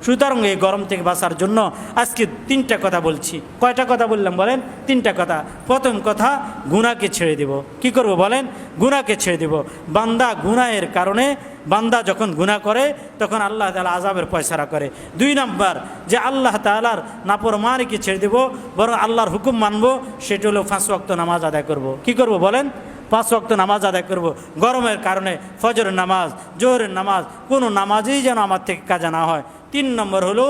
সুতরাং এই গরম থেকে বাঁচার জন্য আজকে তিনটা কথা বলছি। কয়টা কথা বললাম বলেন? তিনটা কথা। প্রথম কথা, গুনাহকে ছেড়ে দেব। কি করব বলেন? গুনাহকে ছেড়ে দেব। বান্দা গুনাহের কারণে, বান্দা যখন গুনাহ করে তখন আল্লাহ তাআলা আযাবের ফয়সালা করে। দুই নাম্বার, যে আল্লাহ তাআলার নাফরমানিকে ছেড়ে দেব, বরং আল্লাহর হুকুম মানব, সেটা হলো 5 ওয়াক্ত নামাজ আদায় করব। কি করব বলেন? 5 ওয়াক্ত নামাজ আদায় করব। গরমের কারণে ফজরের নামাজ, জোহরের নামাজ, কোনো নামাজই যেন আমার থেকে কাজা না হয়। 3 নম্বর হলো,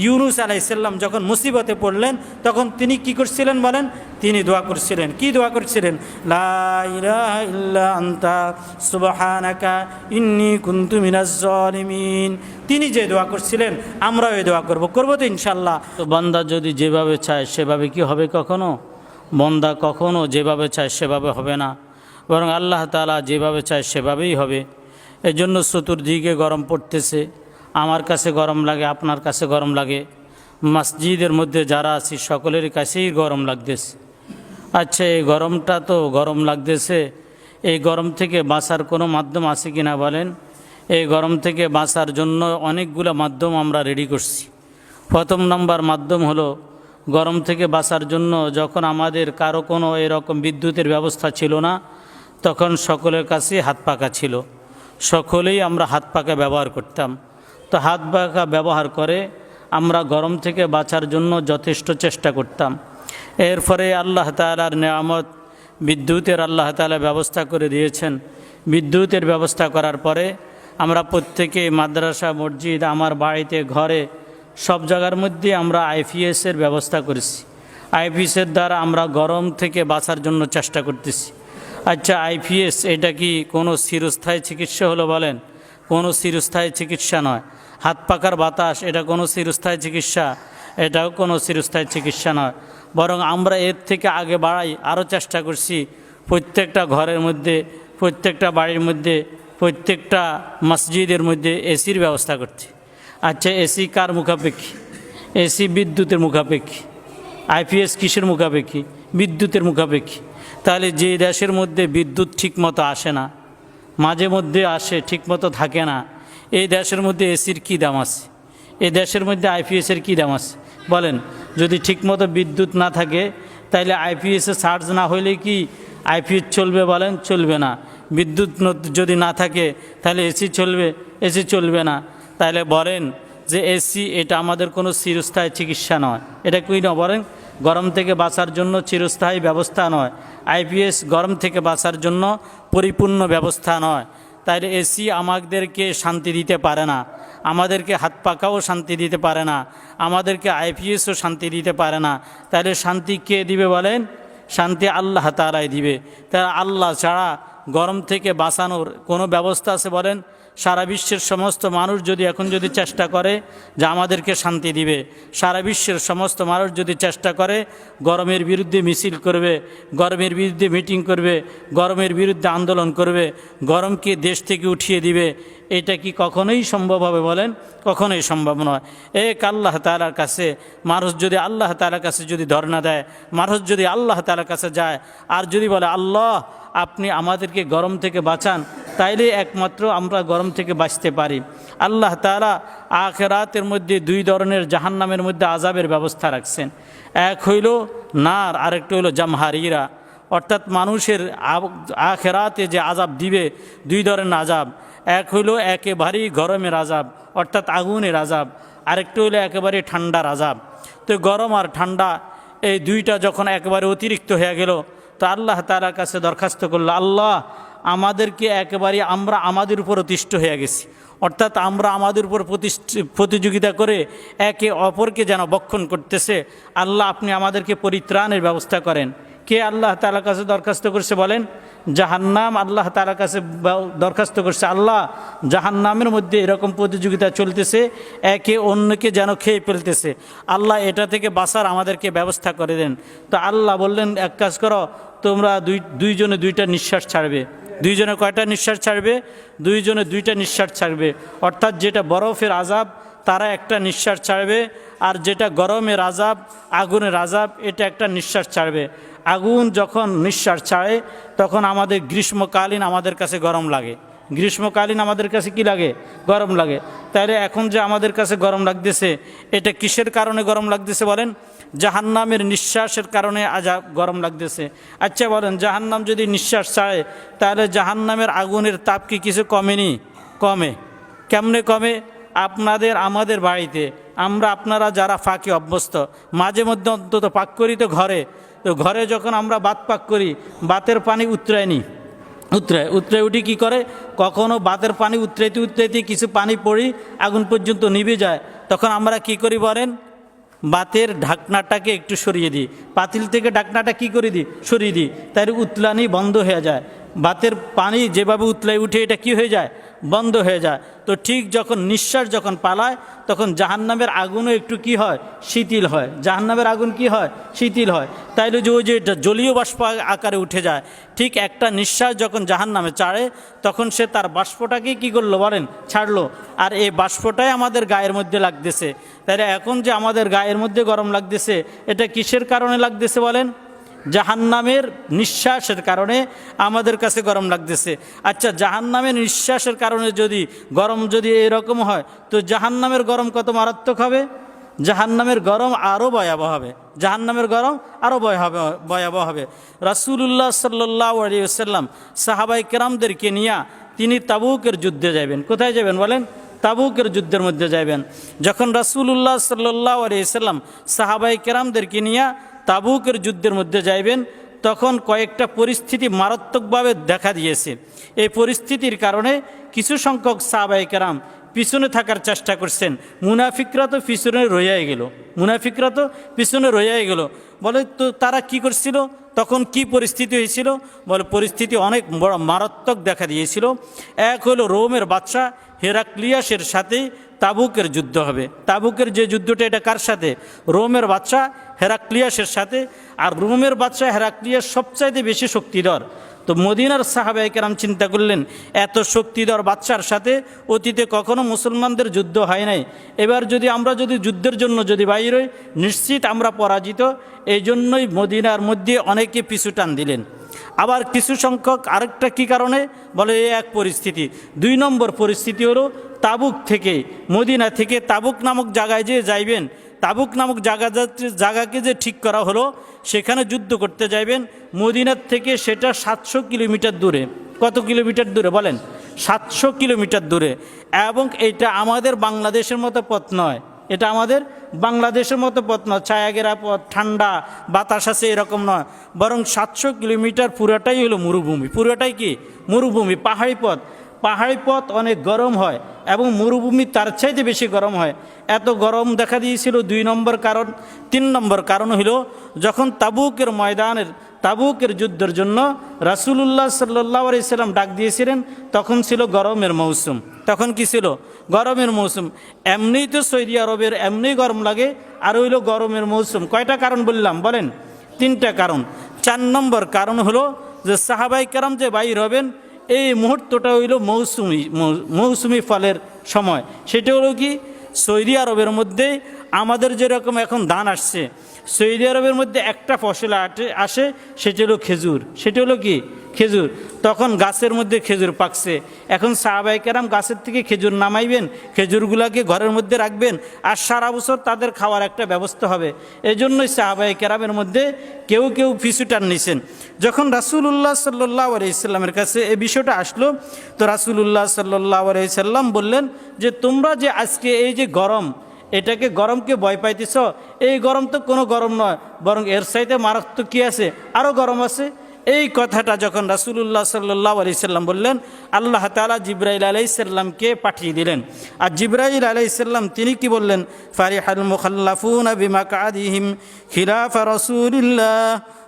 ইউনূস আলাইহিস সালাম যখন মুসিবতে পড়লেন তখন তিনি কি করছিলেন বলেন? তিনি দোয়া করছিলেন। কি দোয়া করছিলেন? লা ইলাহা ইল্লা আনতা সুবহানাকা ইন্নী কুনতু মিনাজ জালিমিন। তিনি যে দোয়া করছিলেন আমরাও এই দোয়া করব তো ইনশাআল্লাহ। তো বান্দা যদি যেভাবে চায় সেভাবে কি হবে? কখনো বান্দা কখনো যেভাবে চায় সেভাবে হবে না, বরং আল্লাহ তাআলা যেভাবে চায় সেভাবেই হবে। এজন্য চতুর্দিকে গরম পড়তেছে। আমার কাছে গরম লাগে, আপনার কাছে গরম লাগে, মসজিদের মধ্যে যারা আছি সকলের কাছেই গরম লাগতেছে। আচ্ছা, এই গরমটা তো গরম লাগতেছে, এই গরম থেকে বাঁচার কোনো মাধ্যম আছে কি না বলেন? এই গরম থেকে বাঁচার জন্য অনেকগুলো মাধ্যম আমরা রেডি করছি। প্রথম নম্বর মাধ্যম হলো, গরম থেকে বাঁচার জন্য যখন আমাদের কারো কোনো এরকম বিদ্যুতের ব্যবস্থা ছিল না, তখন সকলের কাছে হাত পাখা ছিল। সকলেই আমরা হাত পাখা ব্যবহার করতাম। তো হাত পাখা ব্যবহার করে আমরা গরম থেকে বাঁচার জন্য যথেষ্ট চেষ্টা করতাম। এরপরে আল্লাহ তাআলার নেয়ামত, বিদ্যুতের আল্লাহ তাআলা ব্যবস্থা করে দিয়েছেন। বিদ্যুতের ব্যবস্থা করার পরে আমরা প্রত্যেকে মাদ্রাসা, মসজিদ, আমার বাড়িতে, ঘরে, সব জায়গার মধ্যে আমরা আইপিএসের ব্যবস্থা করেছি। আইপিএসের দ্বারা আমরা গরম থেকে বাঁচার জন্য চেষ্টা করতেছি। আচ্ছা, আইপিএস এটা কি কোনো চিরস্থায়ী চিকিৎসা হলো বলেন? কোনো চিরস্থায়ী চিকিৎসা নয়। হাত পাখার বাতাস এটা কোনো চিরস্থায়ী চিকিৎসা? এটাও কোনো চিরস্থায়ী চিকিৎসা নয়। বরং আমরা এর থেকে আগে বাড়াই, আরও চেষ্টা করছি। প্রত্যেকটা ঘরের মধ্যে, প্রত্যেকটা বাড়ির মধ্যে, প্রত্যেকটা মসজিদের মধ্যে এসির ব্যবস্থা করছি। আচ্ছা, এসি কার মুখাপেক্ষী? এসি বিদ্যুতের মুখাপেক্ষী। আইপিএস কিসের মুখাপেক্ষী? বিদ্যুতের মুখাপেক্ষী। তাহলে যে দেশের মধ্যে বিদ্যুৎ ঠিকমতো আসে না, মাঝে মধ্যে আসে, ঠিকমতো থাকে না, এই দেশের মধ্যে এসির কী দাম আছে? এই দেশের মধ্যে আইপিএসের কী দাম আছে বলেন? যদি ঠিকমতো বিদ্যুৎ না থাকে তাহলে আইপিএসে চার্জ না হইলে কি আইপিএস চলবে বলেন? চলবে না। বিদ্যুৎ যদি না থাকে তাহলে এসি চলবে? এসি চলবে না। তাহলে বলেন যে এসি এটা আমাদের কোনো চিরস্থায়ী চিকিৎসা নয়। এটা কি না বলেন? গরম থেকে বাঁচার জন্য চিরস্থায়ী ব্যবস্থা নয়। আইপিএস গরম থেকে বাঁচার জন্য পরিপূর্ণ ব্যবস্থা নয়। তাইলে এসি আমাদেরকে শান্তি দিতে পারে না, আমাদেরকে হাত পাখাও শান্তি দিতে পারে না, আমাদেরকে আইপিএসও শান্তি দিতে পারে না। তাহলে শান্তি কে দিবে বলেন? শান্তি আল্লাহ তাআলাই দিবে। তাই আল্লাহ ছাড়া গরম থেকে বাঁচানোর কোনো ব্যবস্থা আছে বলেন? সারা বিশ্বের সমস্ত মানুষ যদি এখন যদি চেষ্টা করে যে আমাদেরকে শান্তি দিবে, সারা বিশ্বের সমস্ত মানুষ যদি চেষ্টা করে গরমের বিরুদ্ধে মিছিল করবে, গরমের বিরুদ্ধে মিটিং করবে, গরমের বিরুদ্ধে আন্দোলন করবে, গরমকে দেশ থেকে উঠিয়ে দিবে, এটা কি কখনোই সম্ভব হবে বলেন? কখনোই সম্ভব নয়। এক আল্লাহ তাআলার কাছে মানুষ যদি আল্লাহ তাআলার কাছে যদি ধর্ণা দেয়, মানুষ যদি আল্লাহ তাআলার কাছে যায় আর যদি বলে আল্লাহ আপনি আমাদেরকে গরম থেকে বাঁচান, তাইলে একমাত্র আমরা গরম থেকে বাঁচতে পারি। আল্লাহ তাআলা আখিরাতের মধ্যে 2 ধরনের জাহান্নামের মধ্যে আযাবের ব্যবস্থা রাখছেন। এক হইল নার, আরেকটা হইল জামহারিরা। অর্থাৎ মানুষের আখিরাতে যে আযাব দিবে 2 ধরনের আযাব। এক হইল একেবারেই গরমের আযাব, অর্থাৎ আগুনের আযাব, আরেকটা হইল একেবারে ঠান্ডার আযাব। তো গরম আর ঠান্ডা এই 2টা যখন একেবারে অতিরিক্ত হয়ে গেল, তো আল্লাহ তাআলার কাছে দরখাস্ত করল, আল্লাহ আমাদেরকে একেবারে আমরা আমাদের উপর অতিষ্ঠ হয়ে গেছি, অর্থাৎ আমরা আমাদের উপর প্রতিযোগিতা করে একে অপরকে যেন বক্ষণ করতেছে, আল্লাহ আপনি আমাদেরকে পরিত্রাণের ব্যবস্থা করেন। কে আল্লাহ তাআলার কাছে দরখাস্ত করছে বলেন? জাহান্নাম আল্লাহ তাআলার কাছে দরখাস্ত করছে, আল্লাহ জাহান্নামের মধ্যে এরকম প্রতিযোগিতা চলতেছে, একে অন্যকে যেন খেয়ে ফেলতেছে, আল্লাহ এটা থেকে বাঁচার আমাদেরকে ব্যবস্থা করে দেন। তো আল্লাহ বললেন এক কাজ করো, তোমরা দুইজনে 2টা নিঃশ্বাস ছাড়বে। 2 জনে কয়টা নিঃশ্বাস ছাড়বে? 2 জনে 2টা নিঃশ্বাস ছাড়বে। অর্থাৎ যেটা বরফের আযাব তারা একটা নিঃশ্বাস ছাড়বে, আর যেটা গরমের আযাব, আগুনের আযাব, এটা একটা নিঃশ্বাস ছাড়বে। আগুন যখন নিঃশ্বাস ছাড়ে তখন আমাদের গ্রীষ্মকালীন আমাদের কাছে গরম লাগে, গ্রীষ্মকালীন আমাদের কাছে কি লাগে? গরম লাগে। তাহলে এখন যে আমাদের কাছে গরম লাগতেছে, এটা কিসের কারণে গরম লাগতেছে বলেন? জাহান্নামের নিঃশ্বাসের কারণে আজাব গরম লাগতেছে। আচ্ছা বলেন, জাহান্নাম যদি নিঃশ্বাস ছাড়ে তাহলে জাহান্নামের আগুনের তাপ কি কিছু কমেনি? কমে। কেমনে কমে? আপনাদের আমাদের বাড়িতে আমরা আপনারা যারা ফাঁকে অভ্যস্ত, মাঝে মধ্যে অন্তত পাক করি তো ঘরে। তো ঘরে যখন আমরা বাত পাক করি, বাতের পানি উতরায়নি, উতরে উঠি কী করে? কখনও বাতের পানি উতরাইতে উতরাইতে কিছু পানি পড়ি আগুন পর্যন্ত নিভে যায়, তখন আমরা কি করি বলেন? বাতের ঢাকনাটাকে একটু সরিয়ে দিই, পাতিল থেকে ঢাকনাটা কি করে দিই? সরিয়ে দিই, তাই উতলানি বন্ধ হয়ে যায়। বাতের পানি যেভাবে উতলাই উঠে এটা কি হয়ে যায়? বন্ধ হয়ে যায়। তো ঠিক যখন নিঃশ্বাস যখন পালায় তখন জাহান্নামের আগুনও একটু কি হয়? শিথিল হয়। জাহান্নামের আগুন কি হয়? শিথিল হয়। তাইলে যে ওই যে জলীয় বাষ্প আকারে উঠে যায়, ঠিক একটা নিঃশ্বাস যখন জাহান্নামে ছাড়ে তখন সে তার বাষ্পটাকে কি করলো বলেন? ছাড়লো। আর এই বাষ্পটাই আমাদের গায়ের মধ্যে লাগতেছে। তাইলে এখন যে আমাদের গায়ের মধ্যে গরম লাগতেছে, এটা কিসের কারণে লাগতেছে বলেন? জাহান্নামের নিঃশ্বাসের কারণে আমাদের কাছে গরম লাগতেছে। আচ্ছা, জাহান্নামের নিঃশ্বাসের কারণে যদি গরম যদি এরকম হয়, তো জাহান্নামের গরম কত মারাত্মক হবে? জাহান্নামের গরম আরও ভয়াবহ হবে। জাহান্নামের গরম আরও ভয়াবহ হবে। রাসূলুল্লাহ সাল্লাল্লাহু আলাইহি ওয়াসাল্লাম সাহাবায়ে কেরামদেরকে নিয়ে তিনি তাবুকের যুদ্ধে যাবেন। কোথায় যাবেন বলেন? তাবুকের যুদ্ধের মধ্যে যাবেন। যখন রাসূলুল্লাহ সাল্লাল্লাহু আলাইহি ওয়াসাল্লাম সাহাবায়ে কেরামদেরকে নিয়ে তাবুকের যুদ্ধের মধ্যে যাইবেন, তখন কয়েকটা পরিস্থিতি মারাত্মকভাবে দেখা দিয়েছে। এই পরিস্থিতির কারণে কিছু সংখ্যক সাহাবায়ে কেরাম পিছনে থাকার চেষ্টা করছেন। মুনাফিকরা তো পিছনে রইয়াই গেল, মুনাফিকরা তো পিছনে রইয়াই গেল। বলে তো তারা কি করছিল? তখন কি পরিস্থিতি হয়েছিল? বলে পরিস্থিতি অনেক বড় মারাত্মক দেখা দিয়েছিল। এক হলো রোমের বাদশাহ হেরাক্লিয়াসের সাথে তাবুকের যুদ্ধ হবে। তাবুকের যে যুদ্ধটা, এটা কার সাথে? রোমের বাদশাহ হেরাক্লিয়াসের সাথে। আর রোমের বাদশাহ হেরাক্লিয়াস সবচাইতে বেশি শক্তিধর। তো মদিনার সাহাবায়ে কেরাম চিন্তা করলেন, এত শক্তিধর বাদশার সাথে অতীতে কখনো মুসলমানদের যুদ্ধ হয় নাই, এবার যদি আমরা যুদ্ধের জন্য বাইর হই, নিশ্চিত আমরা পরাজিত। এই জন্যই মদিনার মধ্যে অনেকে পিছু টান দিলেন। আবার কিছু সংখ্যক আরেকটা কি কারণে? বলে এই এক পরিস্থিতি। 2 নম্বর পরিস্থিতি হলো তাবুক থেকে, মদিনা থেকে তাবুক নামক জায়গায় যে যাইবেন, তাবুক নামক জায়গাকে যে ঠিক করা হলো সেখানে যুদ্ধ করতে যাইবেন। মদিনার থেকে সেটা 700 কিলোমিটার দূরে। কত কিলোমিটার দূরে বলেন? 700 কিলোমিটার দূরে। এবং এটা আমাদের বাংলাদেশের মতো পথ নয়, এটা আমাদের বাংলাদেশের মতো পথ নয়, ছায়াঘেরা পথ, ঠান্ডা বাতাস আছে এরকম নয়। বরং 700 কিলোমিটার পুরোটাই হলো মরুভূমি। পুরোটাই কি? মরুভূমি, পাহাড়ি পথ। পাহাড়ি পথ অনেক গরম হয় এবং মরুভূমি তার চাইতে বেশি গরম হয়। এত গরম দেখা দিয়েছিল 2 নম্বর কারণ। 3 নম্বর কারণ হলো যখন তাবুকের ময়দানের তাবুকের যুদ্ধের জন্য রাসূলুল্লাহ সাল্লাল্লাহু আলাইহি সাল্লাম ডাক দিয়েছিলেন, তখন ছিল গরমের মৌসুম। তখন কি ছিল? গরমের মৌসুম। এমনিই তো সৌদি আরবের এমনি গরম লাগে, আর হইল গরমের মৌসুম। কয়টা কারণ বললাম বলেন? 3টা কারণ। 4 নম্বর কারণ হলো যে সাহাবায়ে কেরাম যে বাইর হবেন, এই মুহূর্তটা হইল মৌসুমি ফলের সময়। সেটা হলো কি? সৌদি আরবের মধ্যে আমাদের যেরকম এখন ধান আসছে, সৌদি আরবের মধ্যে একটা ফসল আসে, সেটা হলো খেজুর। সেটা হলো কি? খেজুর। তখন গাছের মধ্যে খেজুর পাকছে। এখন সাহাবায়ে কেরাম গাছের থেকে খেজুর নামাইবেন, খেজুরগুলাকে ঘরের মধ্যে রাখবেন, আর সারা বছর তাদের খাওয়ার একটা ব্যবস্থা হবে। এই জন্যই সাহাবায়ে কেরামের মধ্যে কেউ কেউ পিছু টান নিছেন। যখন রাসূলুল্লাহ সাল্লাল্লাহু আলাইহি সাল্লামের কাছে এই বিষয়টা আসলো, তো রাসূলুল্লাহ সাল্লাল্লাহু আলাইহি সাল্লাম বললেন যে তোমরা যে আজকে এই যে গরম, এটাকে গরমকে ভয় পাইতেছ, এই গরম তো কোনো গরম নয়, বরং এর চাইতে মারাত্মক কি আছে? আরও গরম আছে। এই কথাটা যখন রাসূলুল্লাহ সাল্লাল্লাহু আলাইহি সাল্লাম বললেন, আল্লাহ তাআলা জিবরাইল আলাইহিস সালামকে পাঠিয়ে দিলেন। আর জিবরাইল আলাইহিস সালাম তিনি কি বললেন? ফারিহাল মুখাল্লাফুনা বিমাকাদিহিম খিলাফা রাসূলিল্লাহ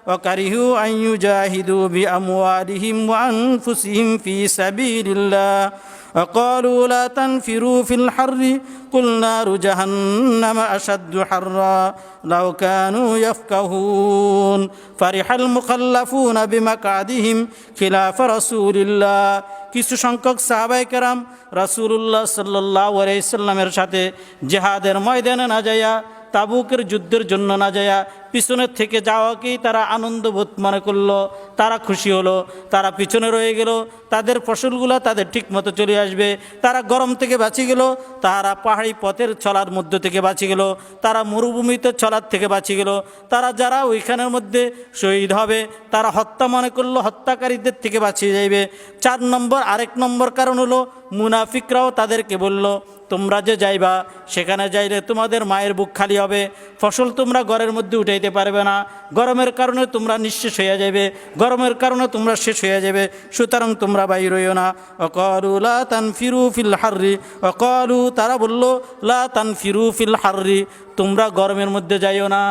ওয়া কারিহু আন ইউজাহিদু বিআমওয়ালিহিম ওয়া আনফুসিহিম ফি সাবিলিল্লাহ وقالوا لا تنفروا في الحر قل نار جهنم أشد حرا لو كانوا يفقهون فرح المخلفون بمقعدهم خلاف رسول الله। কিছু সংখ্যক সাহাবায়ে কেরাম রাসূলুল্লাহ সাল্লাল্লাহু আলাইহি সাল্লামের সাথে জিহাদের ময়দানে না যায়া, তাবুকের যুদ্ধের জন্য না যায়া পিছনের থেকে যাওয়াকেই তারা আনন্দবোধ মনে করলো, তারা খুশি হলো, তারা পিছনে রয়ে গেল, তাদের ফসলগুলো তাদের ঠিক মতো চলে আসবে, তারা গরম থেকে বাঁচি গেল, তারা পাহাড়ি পথের চলার মধ্য থেকে বাঁচি গেল, তারা মরুভূমিতে চলার থেকে বাঁচি গেল, তারা যারা ওইখানের মধ্যে শহীদ হবে তারা হত্যা মনে করলো, হত্যাকারীদের থেকে বাঁচিয়ে যাইবে। 4 নম্বর, আরেক নম্বর কারণ হলো মুনাফিকরাও তাদেরকে বলল, তোমরা যে যাইবা সেখানে যাইলে তোমাদের মায়ের বুক খালি হবে, ফসল তোমরা ঘরের মধ্যে উঠাইতে পারবে না, গরমের কারণে তোমরা নিঃশেষ হয়ে যাবে, গরমের কারণে তোমরা শেষ হয়ে যাবে, সুতরাং তোমরা বাইর হইও না। অকালু লা তানফিরু ফিল হাররি, অকালু তারা বলল, লা তানফিরু ফিল হাররি, তোমরা গরমের মধ্যে যাইও না,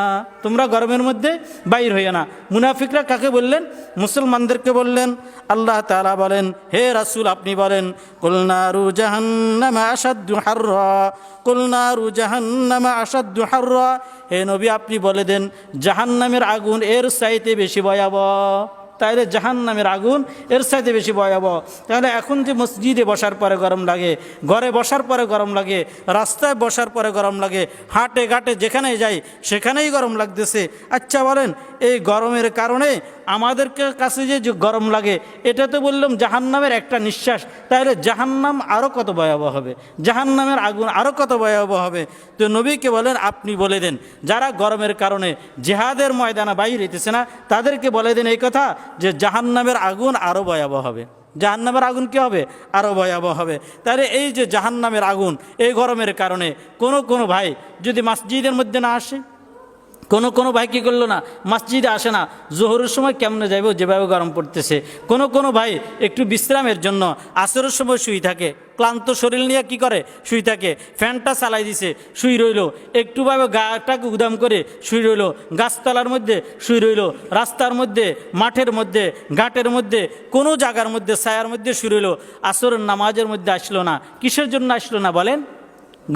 তোমরা গরমের মধ্যে বাইর হইও না। মুনাফিকরা কাকে বললেন? মুসলমানদেরকে বললেন। আল্লাহ তাআলা বলেন, হে রাসূল আপনি বলেন, কুল নারু জাহান্নামা আশাদ্দু হাররা, কুল নারু জাহান্নামা আশাদ্দু হাররা, হে নবী আপনি বলে দেন জাহান্নামের আগুন এর চাইতে বেশি ভয়াবহ। তাহলে জাহান্নামের আগুন এর চাইতে বেশি ভয়াবহ। তাহলে এখন যে মসজিদে বসার পরে গরম লাগে, ঘরে বসার পরে গরম লাগে, রাস্তায় বসার পরে গরম লাগে, হাটে ঘাটে যেখানে যাই সেখানেই গরম লাগতেছে। আচ্ছা বলেন, এই গরমের কারণে আমাদেরকে কাছে যে গরম লাগে, এটা তো বললাম জাহান্নামের একটা নিঃশ্বাস, তাহলে জাহান্নাম আরও কত ভয়াবহ হবে, জাহান্নামের আগুন আরও কত ভয়াবহ হবে। তো নবীকে বলেন আপনি বলে দেন যারা গরমের কারণে জিহাদের ময়দানে বাইর হইতেছে না, তাদেরকে বলে দেন এই কথা যে জাহান্নামের আগুন আরও ভয়াবহ হবে, জাহান্নামের আগুন কী হবে? আরও ভয়াবহ হবে। তাহলে এই যে জাহান্নামের আগুন এই গরমের কারণে কোনো ভাই যদি মসজিদের মধ্যে না আসে, কোনো ভাই কী করলো না, মসজিদে আসে না, জোহরের সময় কেমনে যাইব যেভাবে গরম পড়তেছে। কোনো ভাই একটু বিশ্রামের জন্য আসরের সময় শুই থাকে, ক্লান্ত শরীর নিয়ে কি করে শুই থাকে, ফ্যানটা চালাই দিছে শুই রইল, একটুভাবে গাটাকে উদাম করে শুই রইল, গাছতলার মধ্যে শুই রইল, রাস্তার মধ্যে, মাঠের মধ্যে, ঘাটের মধ্যে, কোনো জায়গার মধ্যে ছায়ার মধ্যে শুই রইল, আসরের নামাজের মধ্যে আসলো না। কিসের জন্য আসলো না বলেন?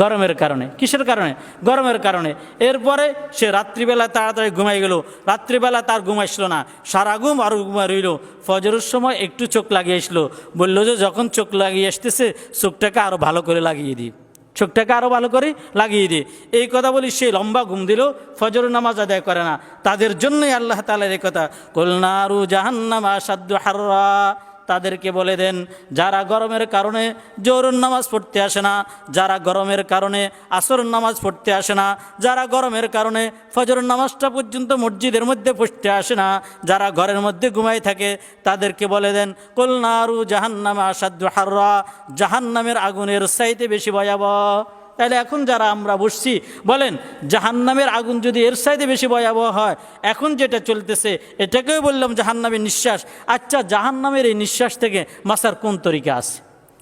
গরমের কারণে। কিসের কারণে? গরমের কারণে। এরপরে সে রাত্রিবেলা তাড়াতাড়ি ঘুমাই গেল, রাত্রিবেলা তার ঘুম আসলো না, সারা ঘুম আরও ঘুমা রইল, ফজরের সময় একটু চোখ লাগিয়ে আসলো, বলল যে যখন চোখ লাগিয়ে আসতেছে চোখটাকে আরও ভালো করে লাগিয়ে দিই, চোখটাকে আরও ভালো করে লাগিয়ে দিই। এই কথা বলি সে লম্বা ঘুম দিল, ফজর নামাজ আদায় করে না। তাদের জন্যই আল্লাহ তাআলার এই কথা, কুল নারু জাহান্নামা আশাদ্দু হাররা, তাদেরকে বলে দেন যারা গরমের কারণে জোহরের নামাজ পড়তে আসে না, যারা গরমের কারণে আসরের নামাজ পড়তে আসে না, যারা গরমের কারণে ফজরের নামাজটা পর্যন্ত মসজিদের মধ্যে পড়তে আসে না, যারা ঘরের মধ্যে ঘুমাই থাকে, তাদেরকে বলে দেন কুল নারু জাহান্নামা আশাদ্দু হাররা, জাহান্নামের আগুনের চাইতে বেশি ভয়াবহ। তাহলে এখন যারা আমরা বসছি বলেন জাহান্নামের আগুন যদি এর চাইতে বেশি ভয়াবহ হয়, এখন যেটা চলতেছে এটাকেও বললাম জাহান্নামের নিঃশ্বাস। আচ্ছা জাহান্নামের এই নিঃশ্বাস থেকে বাঁচার কোন তরিকা আছে?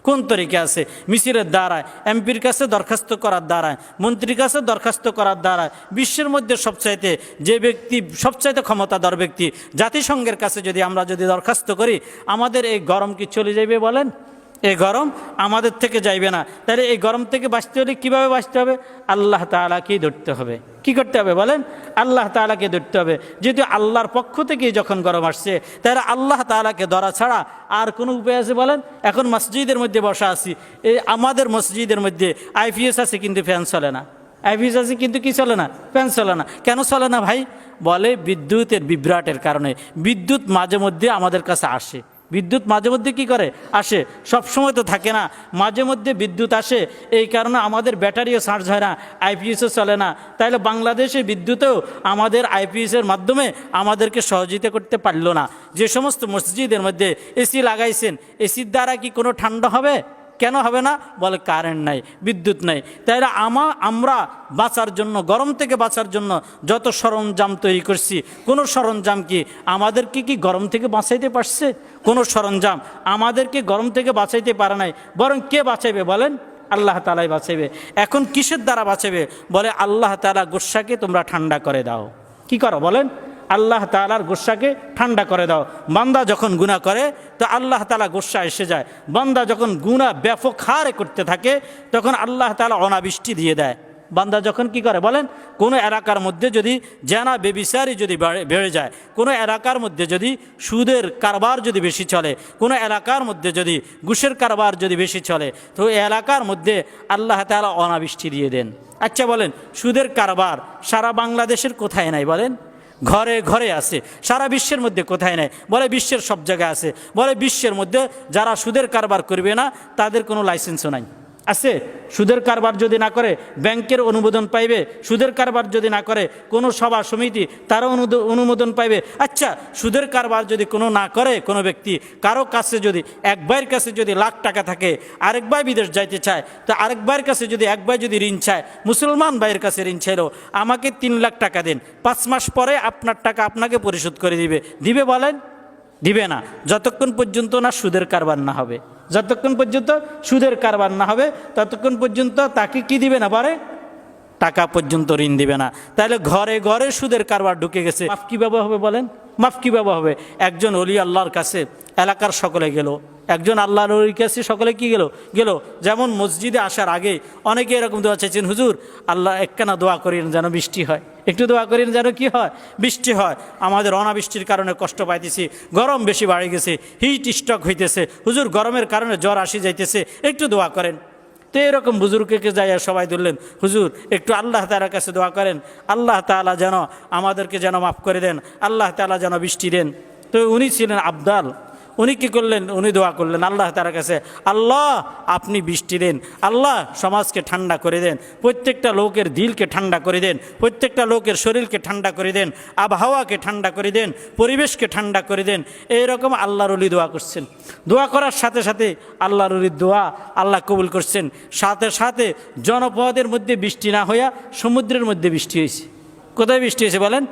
কোন তরিকা আছে? মিছিলের দ্বারায়, এমপির কাছে দরখাস্ত করার দ্বারায়, মন্ত্রীর কাছে দরখাস্ত করার দ্বারায়, বিশ্বের মধ্যে সবচাইতে যে ব্যক্তি সবচাইতে ক্ষমতাধর ব্যক্তি জাতিসংঘের কাছে আমরা যদি দরখাস্ত করি, আমাদের এই গরম কি চলে যাবে বলেন? এই গরম আমাদের থেকে যাইবে না। তাহলে এই গরম থেকে বাঁচতে হলে কীভাবে বাঁচতে হবে? আল্লাহ তাআলাকেই ধরতে হবে। কি করতে হবে বলেন? আল্লাহ তাআলাকে ধরতে হবে। যেহেতু আল্লাহর পক্ষ থেকেই যখন গরম আসছে, তাহলে আল্লাহ তাআলাকে ধরা ছাড়া আর কোনো উপায় আছে বলেন? এখন মসজিদের মধ্যে বসা আছি, এই আমাদের মসজিদের মধ্যে আইপিএস আছে কিন্তু ফ্যান চলে না, আইপিএস আছে কিন্তু কি চলে না? ফ্যান চলে না। কেন চলে না ভাই? বলে বিদ্যুতের বিভ্রাটের কারণে। বিদ্যুৎ মাঝে মধ্যে আমাদের কাছে আসে, বিদ্যুৎ মাঝে মধ্যে কী করে? আসে, সব সময় তো থাকে না, মাঝে মধ্যে বিদ্যুৎ আসে, এই কারণে আমাদের ব্যাটারিও চার্জ হয় না, আইপিএসও চলে না। তাহলে বাংলাদেশে বিদ্যুতেও আমাদের আইপিএসের মাধ্যমে আমাদেরকে সহযোগিতা করতে পারলো না। যে সমস্ত মসজিদের মধ্যে এসি লাগাইছেন, এসির দ্বারা কি কোনো ঠান্ডা হবে? কেন হবে না? বলে কারেন্ট নাই, বিদ্যুৎ নাই। তাইলে আমরা বাঁচার জন্য, গরম থেকে বাঁচার জন্য যত সরঞ্জাম তৈরি করছি, কোনো সরঞ্জাম কি আমাদেরকে কি গরম থেকে বাঁচাইতে পারছে? কোনো সরঞ্জাম আমাদেরকে গরম থেকে বাঁচাইতে পারে নাই। বরং কে বাঁচাইবে বলেন? আল্লাহ তাআলাই বাঁচাইবে। এখন কিসের দ্বারা বাঁচাবে? বলে আল্লাহ তাআলা গোসাকে তোমরা ঠান্ডা করে দাও। কি করো বলেন? আল্লাহ তাআলার গোসাকে ঠান্ডা করে দাও। বান্দা যখন গুনাহ করে তো আল্লাহ তাআলা গোসা এসে যায়। বান্দা যখন গুনাহ ব্যাপক হারে করতে থাকে তখন আল্লাহ তাআলা অনাবৃষ্টি দিয়ে দেয়। বান্দা যখন কি করে বলেন? কোনো এলাকার মধ্যে যদি জেনা বেবিচারি যদি বেড়ে যায়, কোনো এলাকার মধ্যে যদি সুদের কারবার যদি বেশি চলে, কোনো এলাকার মধ্যে যদি ঘুষের কারবার যদি বেশি চলে, তো এই এলাকার মধ্যে আল্লাহ তাআলা অনাবৃষ্টি দিয়ে দেন। আচ্ছা বলেন, সুদের কারবার সারা বাংলাদেশের কোথায় নাই বলেন? ঘরে ঘরে আছে, সারা বিশ্বের মধ্যে কোথায় নেই? বলে বিশ্বের সব জায়গায় আছে। বলে বিশ্বের মধ্যে যারা সুদের কারবার করবে না তাদের কোনো লাইসেন্সও নাই। আছে? সুদের কারবার যদি না করে ব্যাংকের অনুমোদন পাইবে, সুদের কারবার যদি না করে কোনো সভা সমিতি তারা অনুমোদন পাইবে। আচ্ছা, সুদের কারবার যদি কোনো না করে কোনো ব্যক্তি, কারো কাছে যদি এক ভাইয়ের কাছে যদি লাখ টাকা থাকে, আরেক ভাই বিদেশ যাইতে চায়, তো আরেক ভাইয়ের কাছে যদি এক ভাই যদি ঋণ চায়, মুসলমান ভাইয়ের কাছে ঋণ চাইলো আমাকে 3 লাখ টাকা দিন, 5 মাস পরে আপনার টাকা আপনাকে পরিশোধ করে দিবে, দিবে বলেন? দিবে না, যতক্ষণ পর্যন্ত না সুদের কারবার না হবে। যতক্ষণ পর্যন্ত সুদের কারবার না হবে ততক্ষণ পর্যন্ত তাকে কি দিবে না? পারে টাকা পর্যন্ত ঋণ দিবে না। তাহলে ঘরে ঘরে সুদের কারবার ঢুকে গেছে। মাফ কীভাবে হবে বলেন? মাফ কীভাবে হবে? একজন ওলি আল্লাহর কাছে এলাকার সকলে গেল, একজন আল্লাহর ওলির কাছে সকলে কি গেল। যেমন মসজিদে আসার আগে অনেকে এরকম দোয়া চাইছেন, হুজুর আল্লাহ একখানা দোয়া করেন যেন বৃষ্টি হয়, একটু দোয়া করেন যেন কি হয়? বৃষ্টি হয়। আমাদের অনাবৃষ্টির কারণে কষ্ট পাইতেছি, গরম বেশি বাড়ে গেছে, হিট স্ট্রোক হইতেছে, হুজুর গরমের কারণে জ্বর আসি যাইতেছে, একটু দোয়া করেন। তো এরকম বুজুর্গকে যাইয়া সবাই ধরলেন, হুজুর একটু আল্লাহ তাআলার কাছে দোয়া করেন, আল্লাহ তাআলা যেন আমাদেরকে যেন মাফ করে দেন, আল্লাহ তাআলা যেন বৃষ্টি দেন। তো উনি ছিলেন আবদাল, উনি কী করলেন? উনি দোয়া করলেন আল্লাহ তাআলার কাছে, আল্লাহ আপনি বৃষ্টি দেন, আল্লাহ সমাজকে ঠান্ডা করে দেন, প্রত্যেকটা লোকের দিলকে ঠান্ডা করে দেন, প্রত্যেকটা লোকের শরীরকে ঠান্ডা করে দেন, আবহাওয়াকে ঠান্ডা করে দেন, পরিবেশকে ঠান্ডা করে দেন। এইরকম আল্লাহর ওলি দোয়া করছেন। দোয়া করার সাথে সাথে আল্লাহর ওলির দোয়া আল্লাহ কবুল করছেন। সাথে সাথে জনপদের মধ্যে বৃষ্টি না হইয়া সমুদ্রের মধ্যে বৃষ্টি হয়েছে। কোথায় বৃষ্টি হয়েছে বলেন?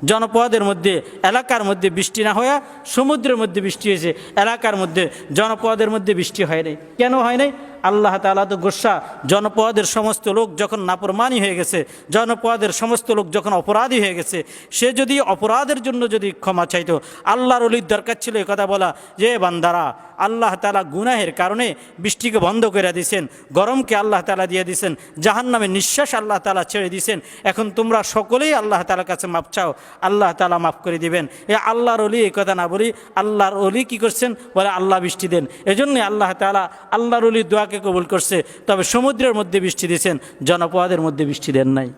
জনপদের মধ্যে, এলাকার মধ্যে বৃষ্টি না হইয়া সমুদ্রের মধ্যে বৃষ্টি হয়েছে। এলাকার মধ্যে, জনপদের মধ্যে বৃষ্টি হয় নাই। কেন হয় নাই? আল্লাহ তাআলা তো গোসা, জনপদের সমস্ত লোক যখন নাফরমানি হয়ে গেছে, জনপদের সমস্ত লোক যখন অপরাধী হয়ে গেছে, সে যদি অপরাধের জন্য যদি ক্ষমা চাইতো, আল্লাহর ওলির দরকার ছিল এই কথা বলা যে বান্দারা আল্লাহ তাআলা গুনাহের কারণে বৃষ্টিকে বন্ধ করে দিয়েছেন, গরমকে আল্লাহ তাআলা দিয়ে দিয়েছেন, জাহান্নামের নিঃশ্বাস আল্লাহ তাআলা ছেড়ে দিয়েছেন, এখন তোমরা সকলেই আল্লাহ তাআলার কাছে মাপ চাও, আল্লাহ তাআলা মাফ করে দিবেন। এ আল্লাহর ওলি এই কথা না বলি, আল্লাহর ওলি কী করছেন? বলে আল্লাহ বৃষ্টি দেন। এজন্যই আল্লাহ তাআলা আল্লাহর ওলির দোয়াকে কবুল করছে। তবে সমুদ্রের মধ্যে বৃষ্টি দিয়েছেন, জনপদের মধ্যে বৃষ্টি দেন নাই।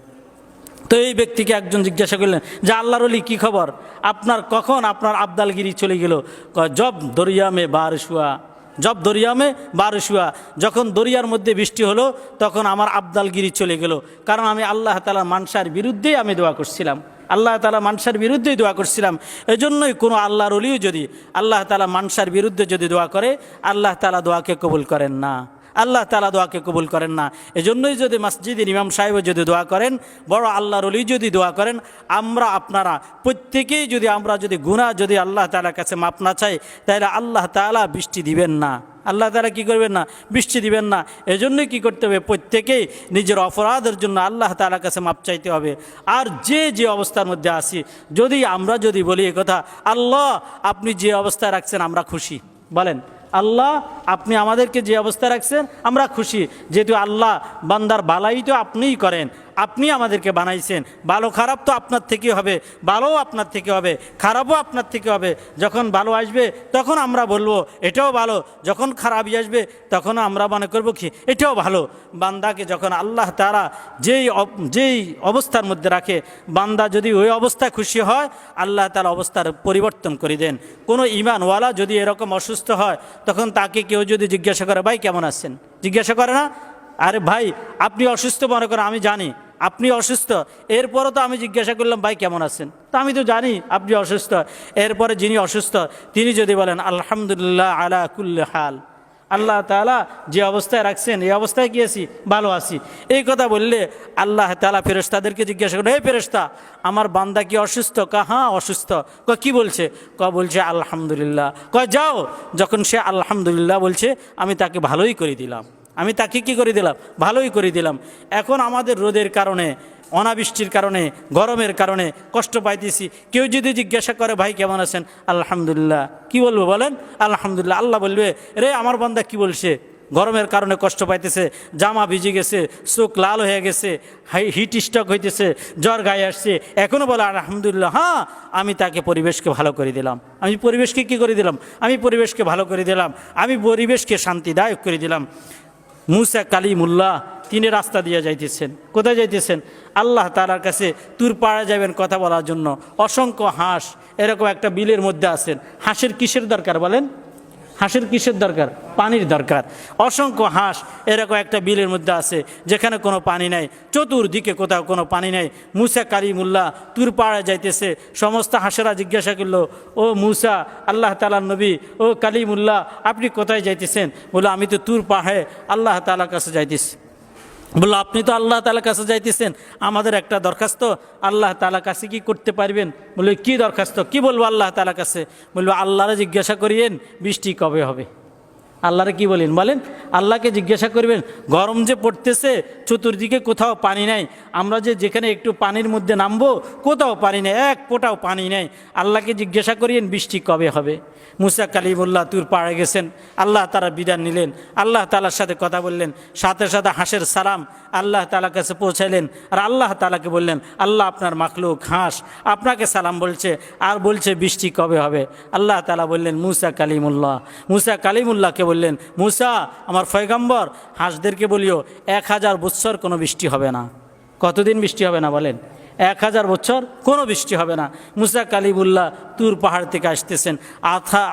তো এই ব্যক্তিকে একজন জিজ্ঞাসা করলেন যে আল্লাহর ওলি কী খবর, আপনার কখন আপনার আবদালগিরি চলে গেল? জব দরিয়া মে বারিশ হুয়া, জব দরিয়া মে বারিশ হুয়া, যখন দরিয়ার মধ্যে বৃষ্টি হলো তখন আমার আবদালগিরি চলে গেল, কারণ আমি আল্লাহ তাআলার মানসার বিরুদ্ধেই আমি দোয়া করছিলাম, আল্লাহ তাআলা মানসার বিরুদ্ধেই দোয়া করছিলাম। এজন্যই কোনো আল্লাহর ওলিও যদি আল্লাহ তাআলা মানসার বিরুদ্ধে যদি দোয়া করে, আল্লাহ তাআলা দোয়াকে কবুল করেন না, আল্লাহ তাআলা দোয়াকে কবুল করেন না। এজন্যই যদি মসজিদের ইমাম সাহেব যদি দোয়া করেন, বড় আল্লাহর ওলি যদি দোয়া করেন, আমরা আপনারা প্রত্যেকেই যদি আমরা যদি গুনাহ যদি আল্লাহ তাআলার কাছে মাপ না চাই, তাহলে আল্লাহ তাআলা বৃষ্টি দিবেন না, আল্লাহ তাআলা কী করবেন না? বৃষ্টি দিবেন না। এজন্যই কী করতে হবে? প্রত্যেকেই নিজের অপরাধের জন্য আল্লাহ তাআলার কাছে মাপ চাইতে হবে। আর যে অবস্থার মধ্যে আছি, যদি আমরা যদি বলি এ কথা, আল্লাহ আপনি যে অবস্থায় রাখছেন আমরা খুশি, বলেন আল্লাহ আপনি আমাদেরকে যে অবস্থা রাখছেন আমরা খুশি, যেহেতু আল্লাহ বান্দার বালাই তো আপনিই করেন, আপনি আমাদেরকে বানাইছেন, ভালো খারাপ তো আপনার থেকে হবে, ভালোও আপনার থেকে হবে, খারাপও আপনার থেকে হবে। যখন ভালো আসবে তখন আমরা বলবো এটাও ভালো, যখন খারাপই আসবে তখন আমরা মনে করবো কি এটাও ভালো। বান্দাকে যখন আল্লাহ তাআলা যেই অবস্থার মধ্যে রাখে, বান্দা যদি ওই অবস্থায় খুশি হয়, আল্লাহ তাআলা অবস্থার পরিবর্তন করে দেন। কোনো ঈমানওয়ালা যদি এরকম অসুস্থ হয়, তখন তাকে কেউ যদি জিজ্ঞাসা করে ভাই কেমন আছেন, জিজ্ঞাসা করে না? আরে ভাই আপনি অসুস্থ মনে করেন, আমি জানি আপনি অসুস্থ, এরপরও তো আমি জিজ্ঞাসা করলাম ভাই কেমন আছেন, তা আমি তো জানি আপনি অসুস্থ। এরপরে যিনি অসুস্থ তিনি যদি বলেন আলহামদুলিল্লাহ আলা কুল্লি হাল, আল্লাহ তাআলা যে অবস্থায় রাখছেন এই অবস্থায় কি আছি, ভালো আছি, এই কথা বললে আল্লাহ তাআলা ফেরেশতাদেরকে জিজ্ঞাসা করেন, হে ফেরেশতা আমার বান্দা কি অসুস্থ? হ্যাঁ অসুস্থ। কি বলছে? বলছে আলহামদুলিল্লাহ। যাও, যখন সে আলহামদুলিল্লাহ বলছে আমি তাকে ভালোই করে দিলাম, আমি তাকে কি করে দিলাম? ভালোই করে দিলাম। এখন আমাদের রোদের কারণে, অনাবৃষ্টির কারণে, গরমের কারণে কষ্ট পাইতেছি, কেউ যদি জিজ্ঞাসা করে ভাই কেমন আছেন, আলহামদুলিল্লাহ, কি বলবো বলেন? আলহামদুলিল্লাহ। আল্লাহ বলবে রে আমার বান্দা কি বলছে, গরমের কারণে কষ্ট পাইতেছে, জামা ভিজে গেছে, চোখ লাল হয়ে গেছে, হিট স্ট্রোক হইতেছে, জ্বর গায়ে আসছে, এখনও বলে আলহামদুলিল্লাহ। হ্যাঁ আমি তাকে পরিবেশকে ভালো করে দিলাম, আমি পরিবেশকে কি করে দিলাম? আমি পরিবেশকে ভালো করে দিলাম, আমি পরিবেশকে শান্তিদায়ক করে দিলাম। মুসা কালিমুল্লাহ তিনি রাস্তা দিয়ে যাইতেছেন। কোথায় যাইতেছেন? আল্লাহ তাআলার কাছে তুর পাড়া যাবেন কথা বলার জন্য। অসংখ্য হাঁস এরকম একটা বিলের মধ্যে আছেন। হাঁসের কিসের দরকার বলেন? হাঁসের কিসের দরকার? পানির দরকার। অসংখ্য হাঁস এরকম একটা বিলের মধ্যে আছে যেখানে কোনো পানি নাই, চতুর্দিকে কোথাও কোনো পানি নাই। মুসা কালিমুল্লাহ তুর পাড়ায় যাইতেছে। সমস্ত হাঁসেরা জিজ্ঞাসা করলো, ও মুসা, আল্লাহ তাআলার নবী, ও কালিমুল্লাহ, আপনি কোথায় যাইতেছেন? বললো, আমি তো তুর পাহাড়ে আল্লাহ তাআলার কাছে যাইতেছি। বললো, আপনি তো আল্লাহ তাআলার কাছে যাইতেছেন, আমাদের একটা দরখাস্ত আল্লাহ তাআলার কাছে কি করতে পারবেন? বললো, কি দরখাস্ত? কি বলবো আল্লাহ তাআলার কাছে? বললো, আল্লাহরে জিজ্ঞাসা করিয়েন বৃষ্টি কবে হবে। আল্লাহরে কি বলেন? বলেন, আল্লাহকে জিজ্ঞাসা করবেন, গরম যে পড়তেছে, চতুর্দিকে কোথাও পানি নাই, আমরা যে যেখানে একটু পানির মধ্যে নামবো কোথাও পানি নেই, এক ফোঁটাও পানি নেই, আল্লাহকে জিজ্ঞাসা করিয়েন বৃষ্টি কবে হবে। মুসা কালিমুল্লাহ তুর পাড়ে গেছেন। আল্লাহ তাআলা বিধান নিলেন, আল্লাহ তাআলার সাথে কথা বললেন, সাথে সাথে হাঁসের সালাম আল্লাহ তাআলার কাছে পৌঁছাইলেন। আর আল্লাহ তাআলাকে বললেন, আল্লাহ আপনার মাখলুক হাঁস আপনাকে সালাম বলছে আর বলছে বৃষ্টি কবে হবে। আল্লাহ তাআলা বললেন, মুসা কালিমুল্লাহ, মুসা কালিমুল্লাহকে বললেন, মুসা আমার পয়গম্বর, হাঁসদেরকে বলিও 1000 বৎসর কোনো বৃষ্টি হবে না। কতদিন বৃষ্টি হবে না বলেন? 1000 বছর কোনো বৃষ্টি হবে না। মুসা কালিমুল্লাহ তুর পাহাড় থেকে আসতেছেন।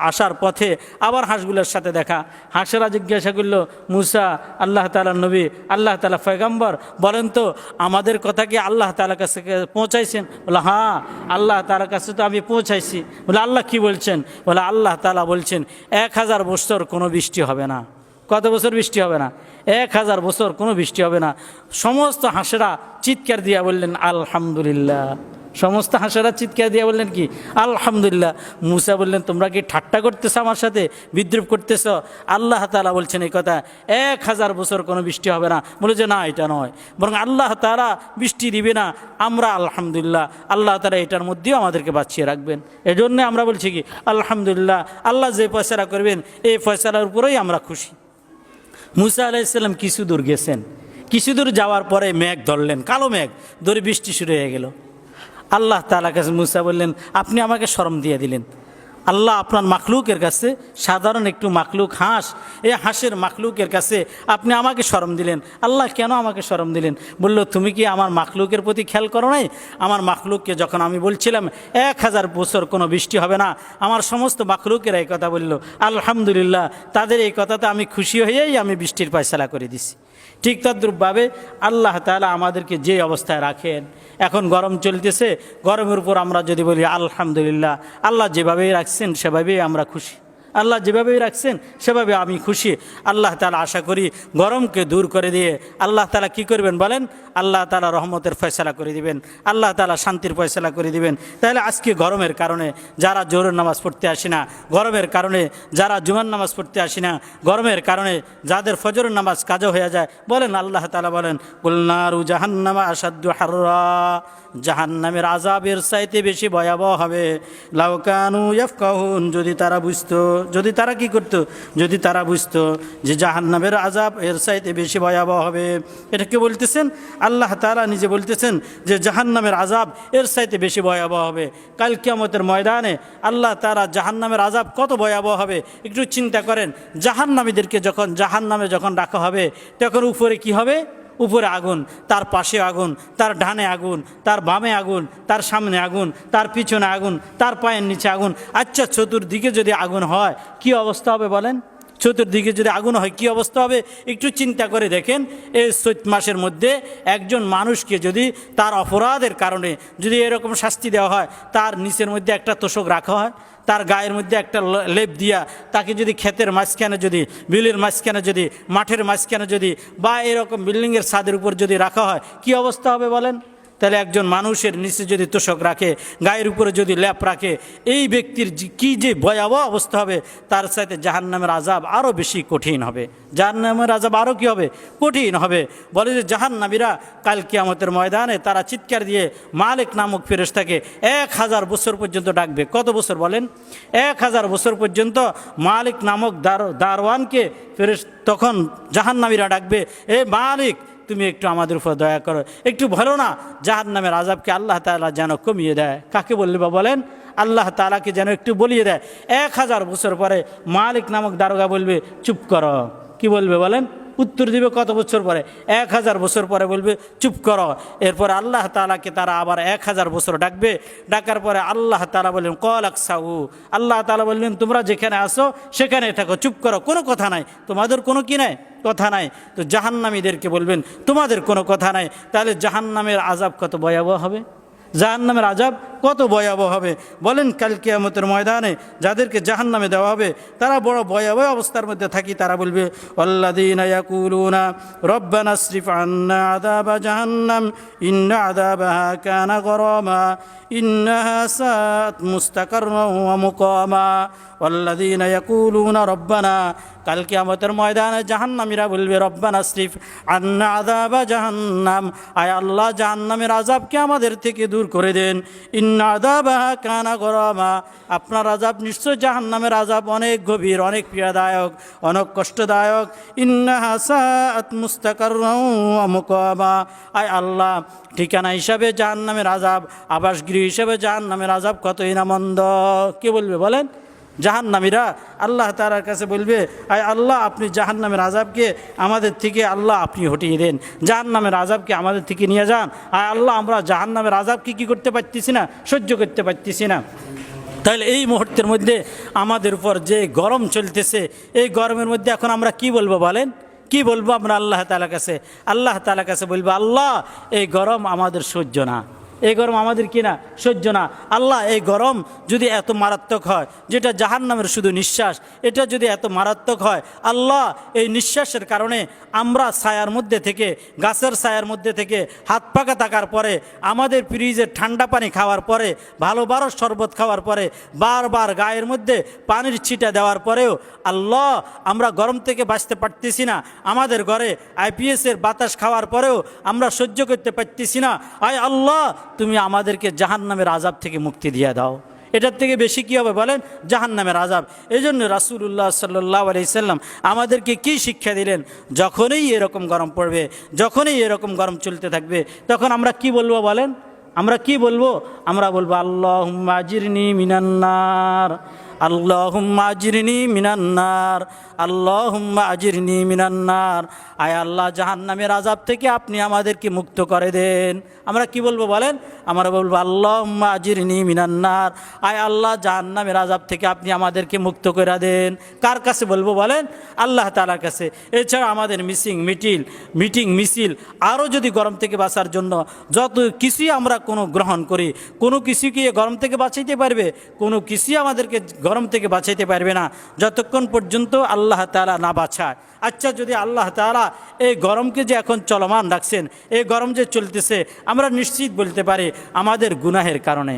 আসার পথে আবার হাঁসগুলোর সাথে দেখা। হাঁসেরা জিজ্ঞাসা করলো, মুসা, আল্লাহ তাআলার নবী, আল্লাহ তাআলা পয়গম্বর, বলেন তো আমাদের কথা কি আল্লাহ তাআলার কাছে পৌঁছাইছেন? বলে, হ্যাঁ, আল্লাহ তাআলার কাছে তো আমি পৌঁছাইছি। বলে, আল্লাহ কি বলছেন? বলে, আল্লাহ তাআলা বলছেন 1000 বছর কোনো বৃষ্টি হবে না। কত বছর বৃষ্টি হবে না? 1000 বছর কোনো বৃষ্টি হবে না। সমস্ত হাঁসেরা চিৎকার দিয়া বললেন আলহামদুলিল্লাহ। সমস্ত হাঁসেরা চিৎকার দিয়া বললেন কি? আলহামদুলিল্লাহ। মুসা বললেন, তোমরা কি ঠাট্টা করতেছো আমার সাথে, বিদ্রুপ করতেছো? আল্লাহ তাআলা বলছেন এই কথা, 1000 বছর কোনো বৃষ্টি হবে না। বলে যে না, এটা নয়, বরং আল্লাহ তাআলা বৃষ্টি দিবে না, আমরা আলহামদুলিল্লাহ, আল্লাহ তাআলা এটার মধ্যেও আমাদেরকে বাঁচিয়ে রাখবেন। এজন্য আমরা বলছি কি আলহামদুলিল্লাহ, আল্লাহ যে ফয়সালা করবেন এই ফয়সালার উপরেই আমরা খুশি। মুসা আলাইহিস সালাম কিছু দূর গেছেন। কিছু দূর যাওয়ার পরে মেঘ ধরলেন, কালো মেঘ ধরে বৃষ্টি শুরু হয়ে গেল। আল্লাহ তাআলার কাছে মুসা বললেন, আপনি আমাকে শরম দিয়ে দিলেন। আল্লাহ আপনার মাখলুকের কাছে, সাধারণ একটু মাখলুক হাঁস, এই হাঁসের মাখলুকের কাছে আপনি আমাকে শরম দিলেন। আল্লাহ কেন আমাকে শরম দিলেন? বলল, তুমি কি আমার মাখলুকের প্রতি খেয়াল করো নাই? আমার মাখলুককে যখন আমি বলছিলাম 1000 বছর কোনো বৃষ্টি হবে না, আমার সমস্ত মাখলুকেরা এই কথা বলল, আলহামদুলিল্লাহ, তাদের এই কথাতে আমি খুশি হয়েই আমি বৃষ্টির ফয়সালা করে দিছি। ঠিক তদ্রূপভাবে আল্লাহ তাআলা আমাদেরকে যে অবস্থায় রাখেন, এখন গরম চলতেছে, গরমের উপর আমরা যদি বলি আলহামদুলিল্লাহ, আল্লাহ যেভাবেই রাখছেন সেভাবেই আমরা খুশি। আল্লাহ যেভাবেই রাখছেন সেভাবে আমি খুশি। আল্লাহ তাআলা আশা করি গরমকে দূর করে দিয়ে আল্লাহ তাআলা কি করবেন বলেন? আল্লাহ তাআলা রহমতের ফয়সালা করে দিবেন, আল্লাহ তাআলা শান্তির ফয়সালা করে দিবেন। তাহলে আজকে গরমের কারণে যারা জোহরের নামাজ পড়তে আসি না, গরমের কারণে যারা জুমার নামাজ পড়তে আসি না, গরমের কারণে যাদের ফজরের নামাজ কাজা হয়ে যায়, বলেন আল্লাহ তাআলা বলেন, কুল নারু জাহান্নামা আশাদ্দু হাররা, জাহান্নামের আযাবের চাইতে বেশি ভয়াবহ হবে। লাউ কানু ইয়াফকাহুন, যদি তারা বুঝতো, যদি তারা কি করতো, যদি তারা বুঝতো যে জাহান্নামের আযাব এর চাইতে বেশি ভয়াবহ হবে। এটা কে বলতেছেন? আল্লাহ তাআলা নিজে বলতেছেন যে জাহান্নামের আযাব এর চাইতে বেশি ভয়াবহ হবে। কাল কিয়ামতের ময়দানে আল্লাহ তাআলা জাহান্নামের আযাব কত ভয়াবহ হবে একটু চিন্তা করেন। জাহান্নামীদেরকে যখন জাহান্নামে যখন রাখা হবে, তখন উপরে কি হবে? উপরে আগুন, তার পাশে আগুন, তার ডানে আগুন, তার বামে আগুন, তার সামনে আগুন, তার পিছনে আগুন, তার পায়ের নিচে আগুন। আচ্ছা, চতুর্দিকে যদি আগুন হয় কি অবস্থা হবে বলেন? চতুর্দিকে যদি আগুন হয় কি অবস্থা হবে একটু চিন্তা করে দেখেন। এই চৈত মাসের মধ্যে একজন মানুষকে যদি তার অপরাধের কারণে যদি এরকম শাস্তি দেওয়া হয়, তার নিচের মধ্যে একটা তোষক রাখা হয়, তার গায়ের মধ্যে একটা লেপ দিয়া তাকে যদি ক্ষেতের মাঝখানে যদি, বিলের মাঝখানে যদি, মাঠের মাঝখানে যদি, বা এরকম বিল্ডিংয়ের ছাদের উপর যদি রাখা হয় কি অবস্থা হবে বলেন? তাহলে একজন মানুষের নিচে যদি তোষক রাখে, গায়ের উপরে যদি লেপ রাখে, এই ব্যক্তির কি যে ভয়াবহ অবস্থা হবে, তার সাথে জাহান্নামের আযাব আরও বেশি কঠিন হবে। জাহান্নামের আযাব আরও কী হবে? কঠিন হবে। বলে যে জাহান্নামীরা কাল কিয়ামতের ময়দানে তারা চিৎকার দিয়ে মালিক নামক ফেরেশতাকে 1000 বছর পর্যন্ত ডাকবে। কত বছর বলেন? 1000 বছর পর্যন্ত মালিক নামক দারওয়ানকে তখন জাহান্নামীরা ডাকবে, এ মালিক, তুমি একটু আমাদের উপর দয়া করো, একটু ভালো না, জাহান্নামের আযাবকে আল্লাহ তাআলা যেন কমিয়ে দেয়। কাকে বললে বা বলেন? আল্লাহ তাআলাকে যেন একটু বলিয়ে দেয়। 1000 বছর পরে মালিক নামক দারোগা বলবে, চুপ করো। কি বলবে বলেন? উত্তর দিবে কত বছর পরে? 1000 বছর পরে বলবে চুপ করো। এরপর আল্লাহ তাআলাকে তারা আবার 1000 বছর ডাকবে। ডাকার পরে আল্লাহ তাআলা বললেন কল আকসাউ, আল্লাহ তাআলা বললেন তোমরা যেখানে আসো সেখানে থাকো, চুপ করো, কোনো কথা নাই, তোমাদের কোনো কি নাই, কথা নাই। তো জাহান্নামীদেরকে বলবেন তোমাদের কোনো কথা নাই। তাহলে জাহান্নামের আযাব কত ভয়াবহ হবে, জাহান্নামের আযাব কত ভয়াবহ হবে বলেন। কাল কিয়ামতের ময়দানে যাদেরকে জাহান্নামে দেওয়া হবে তারা বড় ভয়াবহ অবস্থার মধ্যে থাকি। তারা বলবে আল্লাযীনা ইয়াকুলুনা রব্বানা আসরিফ আন্না আযাবা জাহান্নাম ইন্না আযাবাহা কানা গরামা ইন্নাহা সাআত মুস্তাকাররান ওয়া মুকামা। আল্লাযীনা ইয়াকুলুনা রব্বানা, কাল কিয়ামতের ময়দানে জাহান্নামীরা বলবে রব্বানা আসরিফ আন্না আযাবা জাহান্নাম, আয় আল্লাহ জাহান্নামের আযাবকে আমাদের থেকে দূর করে দেন। ইন্না আযাবাহা কানা গরামা, আপনার আযাব নিশ্চয় জাহান্নামের আযাব অনেক গভীর, অনেক পীড়াদায়ক, অনেক কষ্টদায়ক। ইন্নাহা সাআত মুস্তাকাররান ওয়া মুকামা, আয় আল্লাহ ঠিকানা হিসাবে জাহান্নামের আযাব, আবাসগৃহ হিসাবে জাহান্নামের আযাব কতই না মন্দ। কে বলবে বলেন? জাহান্নামীরা আল্লাহ তাআলার কাছে বলবে আয় আল্লাহ আপনি জাহান্নামের আযাবকে আমাদের থেকে আল্লাহ আপনি হটিয়ে দেন, জাহান্নামের আযাবকে আমাদের থেকে নিয়ে যান। আয় আল্লাহ আমরা জাহান্নামের আযাবকে কী করতে পারতেছি না, সহ্য করতে পারতেছি না। তাহলে এই মুহূর্তের মধ্যে আমাদের উপর যে গরম চলতেছে, এই গরমের মধ্যে এখন আমরা কি বলবো বলেন? কি বলবো আমরা আল্লাহ তাআলার কাছে? আল্লাহ তাআলার কাছে বলবো আল্লাহ এই গরম আমাদের সহ্য না, এই গরম আমাদের কি না, সহ্য না। আল্লাহ এই গরম যদি এত মারাত্মক হয়, যেটা জাহান্নামের শুধু নিঃশ্বাস, এটা যদি এত মারাত্মক হয়, আল্লাহ এই নিঃশ্বাসের কারণে আমরা ছায়ার মধ্যে থেকে, গাছের ছায়ার মধ্যে থেকে হাত পাকা থাকার পরে, আমাদের ফ্রিজের ঠান্ডা পানি খাওয়ার পরে, ভালো ভালো শরবত খাওয়ার পরে, বারবার গায়ের মধ্যে পানির ছিটা দেওয়ার পরেও আল্লাহ আমরা গরম থেকে বাঁচতে পারতেছি না। আমাদের ঘরে আইপিএসের বাতাস খাওয়ার পরেও আমরা সহ্য করতে পারতেছি না। আয় আল্লাহ তুমি আমাদেরকে জাহান্নামের আযাব থেকে মুক্তি দিয়ে দাও। এটার থেকে বেশি কী হবে বলেন? জাহান্নামের আযাব। এই জন্য রাসূলুল্লাহ সাল্লাল্লাহু আলাইহি সাল্লাম আমাদেরকে কি শিক্ষা দিলেন? যখনই এরকম গরম পড়বে, যখনই এরকম গরম চলতে থাকবে, তখন আমরা কি বলবো বলেন? আমরা কি বলবো? আমরা বলবো আল্লাহুম্মা আজিরনি মিনান নার, আল্লাহুম্মা আজিরনি মিনান নার, আল্লাহুম্মা আজিরনি মিনান নার। আয় আল্লাহ জাহান্নামের আযাব থেকে আপনি আমাদেরকে মুক্ত করে দেন। আমরা কি বলবো বলেন? আমরা বলবো আল্লাহুম্মা আজিরনি মিনান নার, আয় আল্লাহ জাহান্নামের আযাব থেকে আপনি আমাদেরকে মুক্ত করে দেন। কার কাছে বলবো বলেন? আল্লাহ তাআলার কাছে। এছাড়া আমাদের মিটিং মিছিল আরও যদি গরম থেকে বাঁচার জন্য যত কিছুই আমরা কোনো গ্রহণ করি, কোনো কিছু কি গরম থেকে বাঁচাইতে পারবে? কোনো কিছুই আমাদেরকে গরম থেকে বাঁচাইতে পারবে না যতক্ষণ পর্যন্ত আল্লাহ তাআলা না বাঁচায়। আচ্ছা যদি আল্লাহ তাআলা এই গরমকে যে এখন চলমান রাখছেন, এই গরম যে চলতেছে, আমরা নিশ্চিত বলতে পারি আমাদের গুনাহের কারণে।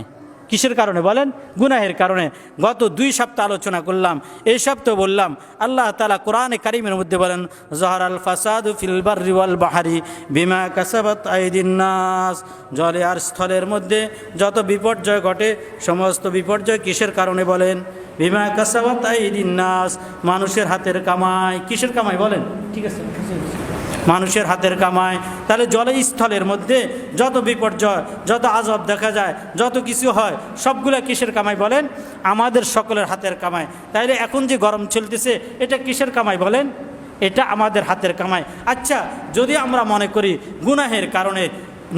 কিসের কারণে বলেন? গুনাহের কারণে। গত 2 সপ্তাহ আলোচনা করলাম, এই সপ্তাহ বললাম আল্লাহ তাআলা কোরআনে কারীমের মধ্যে বলেন যহরাল ফাসাদু ফিল বাররি ওয়াল বাহরি বিমা কাসাবাত আইদিন নাস। জলে আর স্থলের মধ্যে যত বিপর্যয় ঘটে, সমস্ত বিপর্যয় কিসের কারণে বলেন? বিমা কাসাবাত আইদিন নাস, মানুষের হাতের কামাই। কিসের কামাই বলেন? ঠিক আছে, মানুষের হাতের কামাই। তাহলে জলে স্থলের মধ্যে যত বিপর্যয়, যত আযাব দেখা যায়, যত কিছু হয়, সবগুলো কিসের কামাই বলেন? আমাদের সকলের হাতের কামাই। তাইলে এখন যে গরম চলতেছে এটা কিসের কামাই বলেন? এটা আমাদের হাতের কামাই। আচ্ছা যদি আমরা মনে করি গুনাহের কারণে,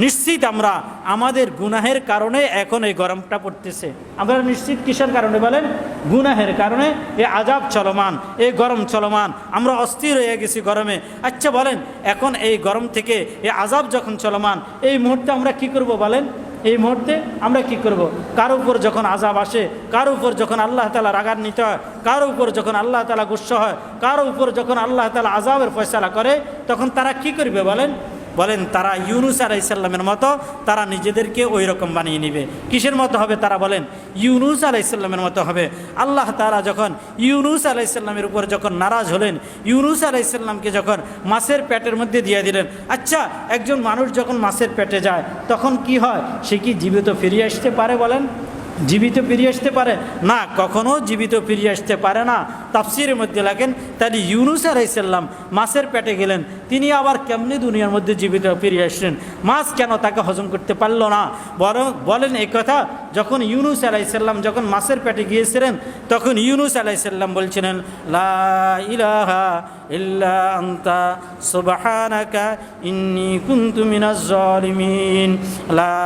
নিশ্চিত আমরা আমাদের গুনাহের কারণে এখন এই গরমটা পড়তেছে। আমরা নিশ্চিত কিসের কারণে বলেন? গুনাহের কারণে এই আযাব চলমান, এই গরম চলমান, আমরা অস্থির হয়ে গেছি গরমে। আচ্ছা বলেন এখন এই গরম থেকে এই আযাব যখন চলমান, এই মুহূর্তে আমরা কি করব বলেন? এই মুহূর্তে আমরা কি করব? কারো উপর যখন আযাব আসে, কারো উপর যখন আল্লাহ তাআলা রাগান্বিত হয়, কারো উপর যখন আল্লাহ তাআলা গুসা হয়, কারো উপর যখন আল্লাহ তাআলা আযাবের ফয়সালা করে, তখন তারা কি করবে বলেন? তারা ইউনুস আলাইহিস সালামের মতো তারা নিজেদেরকে ওই রকম বানিয়ে নেবে। কিসের মতো হবে তারা বলেন? ইউনুস আলাইহিস সালামের মতো হবে। আল্লাহ তাআলা যখন ইউনুস আলাইহিস সালামের উপর যখন নারাজ হলেন, ইউনুস আলাইহিস সালামকে যখন মাছের পেটের মধ্যে দিয়ে দিলেন। আচ্ছা একজন মানুষ যখন মাছের পেটে যায় তখন কি হয়? সে কি জীবিত ফিরিয়ে আসতে পারে বলেন? জীবিত ফিরিয়ে আসতে পারে না, কখনো জীবিত ফিরিয়ে আসতে পারে না। তাফসিরের মধ্যে লেখেন তাহলে ইউনুস আলাইহিস সালাম মাছের পেটে গেলেন, তিনি আবার কেমনি দুনিয়ার মধ্যে জীবিত ফিরে আসলেন? মাছ কেন তাকে হজম করতে পারলো না? বলেন এই কথা, যখন ইউনুস আলাইহিস সালাম যখন মাছের পেটে গিয়েছিলেন তখন ইউনুস আলাইহিস সালাম বলছিলেন লা ইলাহা ইল্লা আনতা সুবহানাকা ইন্নী কুনতু মিনাজ জালিমিন, লা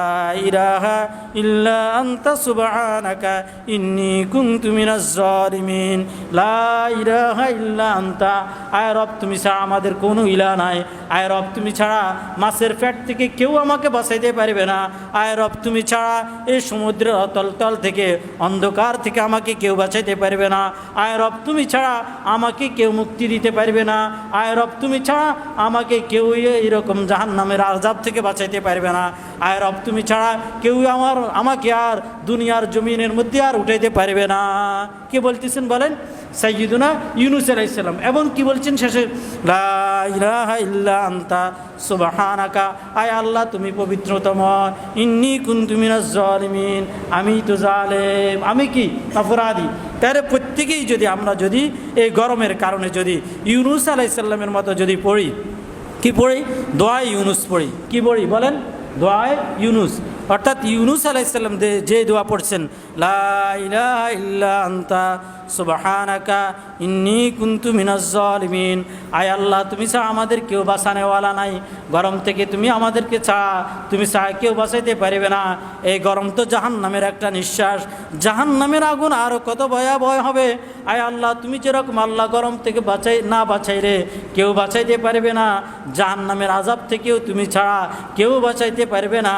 ইলাহা ইল্লা আনতা সুবহানাকা ইন্নী কুনতু মিনাজ জালিমিন, লা ইলাহা ইল্লা আনতা, আয় রব তুমি ছাড়া আমাদের কোনো ইলাহ নাই, আয় রব তুমি ছাড়া মাছের পেট থেকে কেউ আমাকে বাঁচাইতে পারবে না, আয় রব তুমি ছাড়া এই সমুদ্রের অতল থেকে অন্ধকার থেকে আমাকে কেউ বাঁচাইতে পারবে না, আয় রব তুমি ছাড়া আমাকে কেউ মুক্তি দিতে পারবে না, আয় রব তুমি ছাড়া আমাকে কেউ এরকম জাহান্নামের আযাব থেকে বাঁচাইতে পারবে না, আয় রব তুমি ছাড়া কেউ আমাকে আর দুনিয়ার জমিনের মধ্যে আর উঠাইতে পারবে না। কে বলতেছেন বলেন? সাইয়্যিদুনা ইউনুস আলাইহিস সালাম। এবং কি বলছেন শেষে? লা ইলাহা ইল্লা আনতা সুবহানাকা, আয় আল্লাহ তুমি পবিত্রতম, ইন্নী কুনতু মিনাজ জালিমিন, আমি তো জালেম, আমি কি অপরাধী। তাহলে প্রত্যেকেই যদি আমরা যদি এই গরমের কারণে যদি ইউনুস আলাইহিস সালামের মতো যদি পড়ি, কি পড়ি? দোয়ায়ে ইউনুস পড়ি। কি পড়ি বলেন? দোয়ায়ে ইউনুস। অর্থাৎ ইউনুস আলাইহিস সালাম যে দোয়া পড়ছেন লা ইলাহা ইল্লা আনতা সুবহানাকা ইন্নী কুনতু মিনাজ জালিমিন, আয় আল্লাহ তুমি ছাড়া আমাদের কেউ বাঁচানেওয়ালা নাই, গরম থেকে তুমি আমাদেরকে তুমি ছাড়া কেউ বাঁচাইতে পারবে না। এই গরম তো জাহান্নামের একটা নিঃশ্বাস, জাহান্নামের আগুন আরও কত ভয়াবহ হবে। আয় আল্লাহ তুমি যেরকম আল্লাহ গরম থেকে বাঁচাই রে কেউ বাঁচাইতে পারবে না, জাহান্নামের আযাব থেকেও তুমি ছাড়া কেউ বাঁচাইতে পারবে না।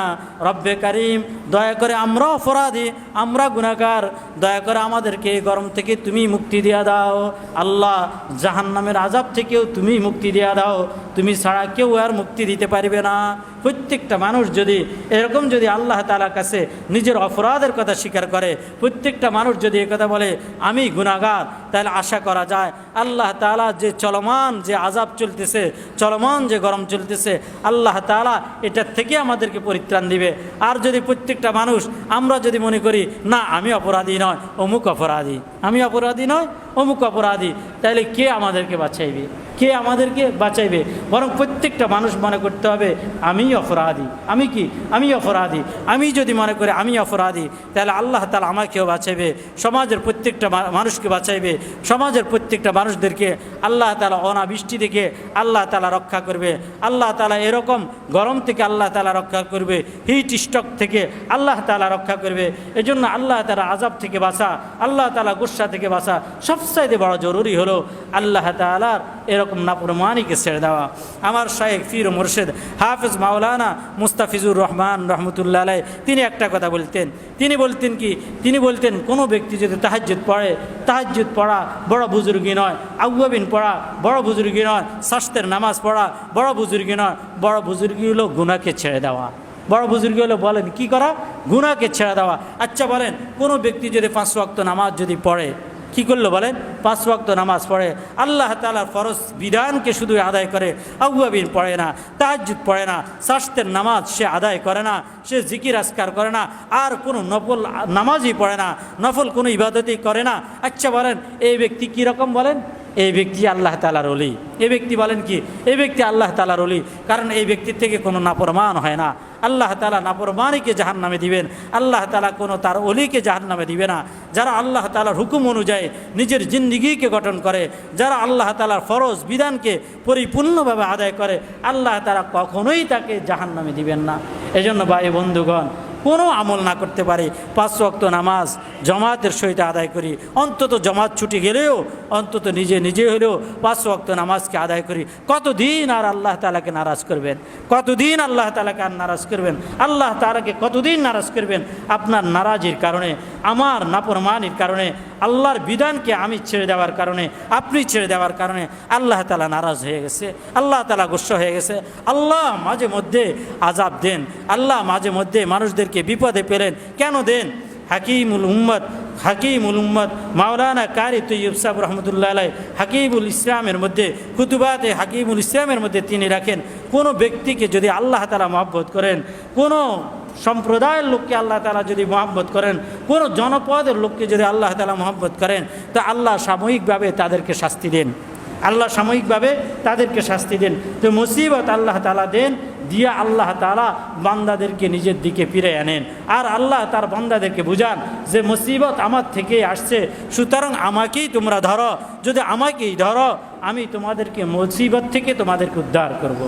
রব্বে কারিম দয়া করে, আমরা অপরাধী, আমরা গুনাহগার, দয়া করে আমাদেরকে গরম থেকে তুমি মুক্তি দিয়া দাও। আল্লাহ জাহান্নামের আযাব থেকেও তুমি মুক্তি দিয়া দাও, তুমি ছাড়া কেউ আর মুক্তি দিতে পারবে না। প্রত্যেকটা মানুষ যদি এরকম যদি আল্লাহ তাআলার কাছে নিজের অপরাধের কথা স্বীকার করে, প্রত্যেকটা মানুষ যদি একথা বলে আমি গুনাহগার, তাহলে আশা করা যায় আল্লাহ তাআলা যে চলমান যে আযাব চলতেছে, চলমান যে গরম চলতেছে, আল্লাহ তাআলা এটার থেকে আমাদেরকে পরিত্রাণ দিবে। আর যদি প্রত্যেকটা মানুষ আমরা যদি মনে করি না আমি অপরাধী নয় অমুক অপরাধী, আমি অপরাধী নয় অমুক অপরাধী, তাহলে কে আমাদেরকে বাঁচাইবে? কে আমাদেরকে বাঁচাইবে? বরং প্রত্যেকটা মানুষ মনে করতে হবে আমি অপরাধী। আমি কি? আমি অপরাধী। আমি যদি মনে করি আমি অপরাধী, তাহলে আল্লাহ তাআলা আমাকেও বাঁচাইবে, সমাজের প্রত্যেকটা মানুষকে বাঁচাইবে, সমাজের প্রত্যেকটা মানুষদেরকে আল্লাহ তাআলা অনাবৃষ্টি থেকে আল্লাহ তাআলা রক্ষা করবে, আল্লাহ তাআলা এরকম গরম থেকে আল্লাহ তাআলা রক্ষা করবে, হিট স্ট্রোক থেকে আল্লাহ তাআলা রক্ষা করবে। এজন্য আল্লাহ তাআলা আযাব থেকে বাঁচা, আল্লাহ তাআলা গুসা থেকে বাঁচা সবচাইতে বড় জরুরি হলো আল্লাহ তাআলার এরকম নাফরমানিকে ছেড়ে দেওয়া। আমার শায়েখ পীর ও মুর্শিদ হাফেজ মাওলানা মুস্তাফিজুর রহমান রহমতুল্লাহ আলাইহি তিনি একটা কথা বলতেন। তিনি বলতেন কি? তিনি বলতেন কোনো ব্যক্তি যদি তাহাজ্জুদ পড়ে, তাহাজ্জুদ পড়া বড় বুজুর্গি নয়, আউয়াবিন পড়া বড় বুজুর্গি নয়, শাস্তের নামাজ পড়া বড় বুজুর্গি নয়, বড় বুজুর্গি হলো গুনাহকে ছেড়ে দেওয়া। বড় বুজুর্গি হলো বলেন কি করা? গুনাহকে ছেড়ে দেওয়া। আচ্ছা বলেন, কোনো ব্যক্তি যদি 5 ওয়াক্ত নামাজ যদি পড়ে, কি করলো বলেন? 5 ওয়াক্ত নামাজ পড়ে, আল্লাহ তাআলার ফরজ বিধানকে শুধু আদায় করে, আউয়াবিন পড়ে না, তাহাজ্জুদ পড়ে না, শাস্তের নামাজ সে আদায় করে না, সে জিকির আজকার করে না, আর কোনো নফল নামাজই পড়ে না, নফল কোনো ইবাদতই করে না। আচ্ছা বলেন এই ব্যক্তি কীরকম বলেন? এই ব্যক্তি আল্লাহ তাআলার ওলি। এই ব্যক্তি বলেন কি? এই ব্যক্তি আল্লাহ তাআলার ওলি, কারণ এই ব্যক্তির থেকে কোনো নাফরমান হয় না। আল্লাহ তাআলা নাফরমানিকে জাহান্নামে দিবেন, আল্লাহ তাআলা কোনো তার ওলিকে জাহান্নামে দিবে না। যারা আল্লাহ তাআলার হুকুম অনুযায়ী নিজের জিন্দিগিকে গঠন করে, যারা আল্লাহ তাআলার ফরজ বিধানকে পরিপূর্ণভাবে আদায় করে, আল্লাহ তাআলা কখনোই তাকে জাহান্নামে দিবেন না। এজন্য ভাই বন্ধুগণ, কোনো আমল না করতে পারে 5 ওয়াক্ত নামাজ জামাতের সহিত আদায় করি, অন্তত জামাত ছুটি গেলেও অন্তত নিজে হলেও 5 ওয়াক্ত নামাজকে আদায় করি। কতদিন আর আল্লাহ তাআলাকে নারাজ করবেন? কতদিন আল্লাহ তাআলাকে আর নারাজ করবেন? আল্লাহ তাআলাকে কতদিন নারাজ করবেন? আপনার নারাজির কারণে, আমার নাফরমানির কারণে, আল্লাহর বিধানকে আমি ছেড়ে দেওয়ার কারণে, আপনি ছেড়ে দেওয়ার কারণে আল্লাহ তাআলা নারাজ হয়ে গেছে, আল্লাহ তাআলা গুসা হয়ে গেছে। আল্লাহ মাঝে মধ্যে আযাব দেন, আল্লাহ মাঝে মধ্যে মানুষদেরকে বিপদে পেলেন। কেন দেন? হাকিমুল উম্মত মাওলানা কারি তৈয়ব সাহেব রহমতুল্লাহ আলাইহি হাকিমুল ইসলামের মধ্যে, কুতুবাতে হাকিমুল ইসলামের মধ্যে তিনি রাখেন, কোনো ব্যক্তিকে যদি আল্লাহ তাআলা মহব্বত করেন, কোনো সম্প্রদায়ের লোককে আল্লাহ তাআলা যদি মহব্বত করেন, কোনো জনপদের লোককে যদি আল্লাহ তাআলা মহব্বত করেন, তো আল্লাহ সাময়িকভাবে তাদেরকে শাস্তি দেন, আল্লাহ সাময়িকভাবে তাদেরকে শাস্তি দেন। তো মুসিবত আল্লাহ তাআলা দেন, দিয়া আল্লাহ তাআলা বান্দাদেরকে নিজের দিকে ফিরে আনেন। আর আল্লাহ তার বান্দাদেরকে বুঝান যে মুসিবত আমার থেকেই আসছে, সুতরাং আমাকেই তোমরা ধরো, যদি আমাকেই ধরো আমি তোমাদেরকে মুসিবত থেকে তোমাদেরকে উদ্ধার করব।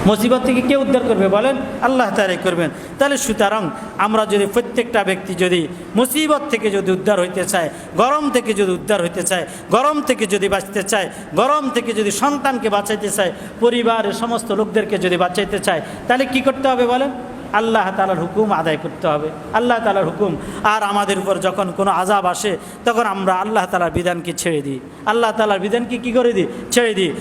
মুসিবত থেকে কে উদ্ধার করবে বলেন? আল্লাহ তাআলাই করবেন। তাহলে সুতরাং আমরা যদি প্রত্যেকটা ব্যক্তি যদি মুসিবত থেকে যদি উদ্ধার হইতে চায়, গরম থেকে যদি উদ্ধার হইতে চায়, গরম থেকে যদি বাঁচতে চায়, গরম থেকে যদি সন্তানকে বাঁচাইতে চায়, পরিবারের সমস্ত লোকদেরকে যদি বাঁচাইতে চায়, তাহলে কি করতে হবে বলেন? আল্লাহ তাআলার হুকুম আদায় করতে হবে, আল্লাহ তাআলার হুকুম। আর আমাদের উপর যখন কোনো আযাব আসে তখন আমরা আল্লাহ তাআলার বিধানকে ছেড়ে দিই, আল্লাহ তাআলার বিধানকে কী করে দিই? ছেড়ে দিই।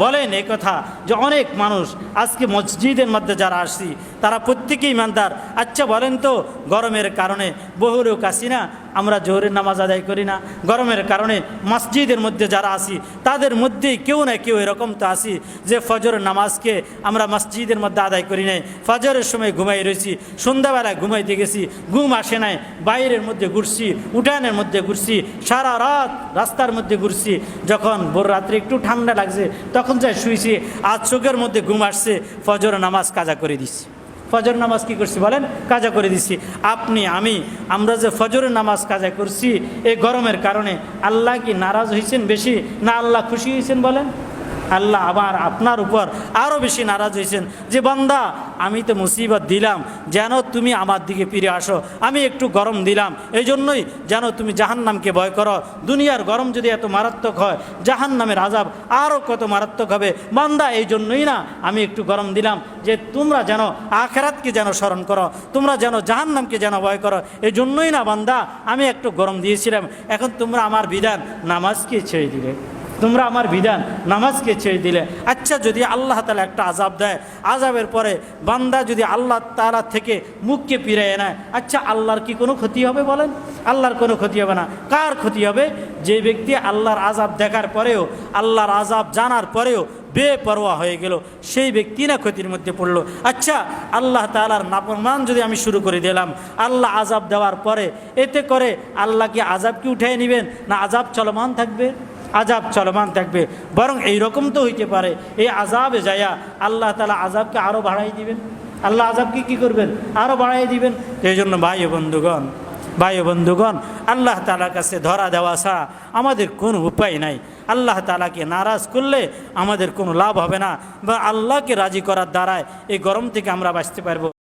বলেন এই কথা যে অনেক মানুষ আজকে মসজিদের মধ্যে যারা আসছি তারা প্রত্যেকেই ইমানদার। আচ্ছা বলেন তো, গরমের কারণে বহু লোক আসি না, আমরা জোহরের নামাজ আদায় করি না, গরমের কারণে মসজিদের মধ্যে যারা আসি তাদের মধ্যেই কেউ না কেউ এরকম তো আসি যে ফজরের নামাজকে আমরা মসজিদের মধ্যে আদায় করি নাই, ফজরের সময় ঘুমাই রয়েছি, সন্ধ্যাবেলায় ঘুমাইতে গেছি, ঘুম আসে নাই, বাইরের মধ্যে ঘুরছি, উঠানের মধ্যে ঘুরছি, সারা রাত রাস্তার মধ্যে ঘুরছি, যখন ভোর রাত্রে একটু ঠান্ডা লাগছে তখন যাই শুয়েছি, আজ চোখের মধ্যে ঘুম আসছে, ফজরের নামাজ কাজা করে দিচ্ছি। ফজর নামাজ কি করছি বলেন? কাজা করে দিছি। আপনি আমরা যে ফজরের নামাজ কাজা করছি এই গরমের কারণে, আল্লাহ কি নারাজ হয়েছেন বেশি, না আল্লাহ খুশি হয়েছেন বলেন? আল্লাহ আবার আপনার উপর আরও বেশি নারাজ হয়েছেন যে বান্দা আমি তো মুসিবত দিলাম যেন তুমি আমার দিকে ফিরে আসো, আমি একটু গরম দিলাম এই জন্যই যেন তুমি জাহান্নামকে ভয় করো। দুনিয়ার গরম যদি এত মারাত্মক হয়, জাহান্নামের আযাব আরও কত মারাত্মক হবে। বান্দা এই জন্যই না আমি একটু গরম দিলাম যে তোমরা যেন আখিরাতকে যেন স্মরণ করো, তোমরা যেন জাহান্নামকে যেন ভয় করো, এই জন্যই না বান্দা আমি একটু গরম দিয়েছিলাম। এখন তোমরা আমার বিধান নামাজকে ছেড়ে দিলে, তোমরা আমার বিধান নামাজকে ছেড়ে দিলে। আচ্ছা যদি আল্লাহ তাআলা একটা আযাব দেয়, আযাবের পরে বান্দা যদি আল্লাহ তাআলা থেকে মুখকে ফিরিয়ে নেয়, আচ্ছা আল্লাহর কি কোনো ক্ষতি হবে বলেন? আল্লাহর কোনো ক্ষতি হবে না। কার ক্ষতি হবে? যে ব্যক্তি আল্লাহর আযাব দেখার পরেও, আল্লাহর আযাব জানার পরেও বেপরোয়া হয়ে গেল, সেই ব্যক্তি না ক্ষতির মধ্যে পড়লো। আচ্ছা আল্লাহ তাআলার নাফরমান যদি আমি শুরু করে দিলাম, আল্লাহ আযাব দেওয়ার পরে এতে করে আল্লাহ কি আযাব কি উঠিয়ে নেবেন, না আযাব চলমান থাকবে? আযাব চলমান থাকবে। বরং এইরকম তো হইতে পারে এই আযাবে যায়া আল্লাহ তাআলা আযাবকে আরও বাড়াই দিবেন, আল্লাহ আযাবকে কী করবেন? আরও বাড়াই দিবেন। এই জন্য ভাই ও বন্ধুগণ আল্লাহ তাআলার কাছে ধরা দেওয়া ছাড়া আমাদের কোনো উপায় নাই। আল্লাহ তাআলাকে নারাজ করলে আমাদের কোনো লাভ হবে না, বা আল্লাহকে রাজি করার দ্বারায় এই গরম থেকে আমরা বাঁচতে পারবো।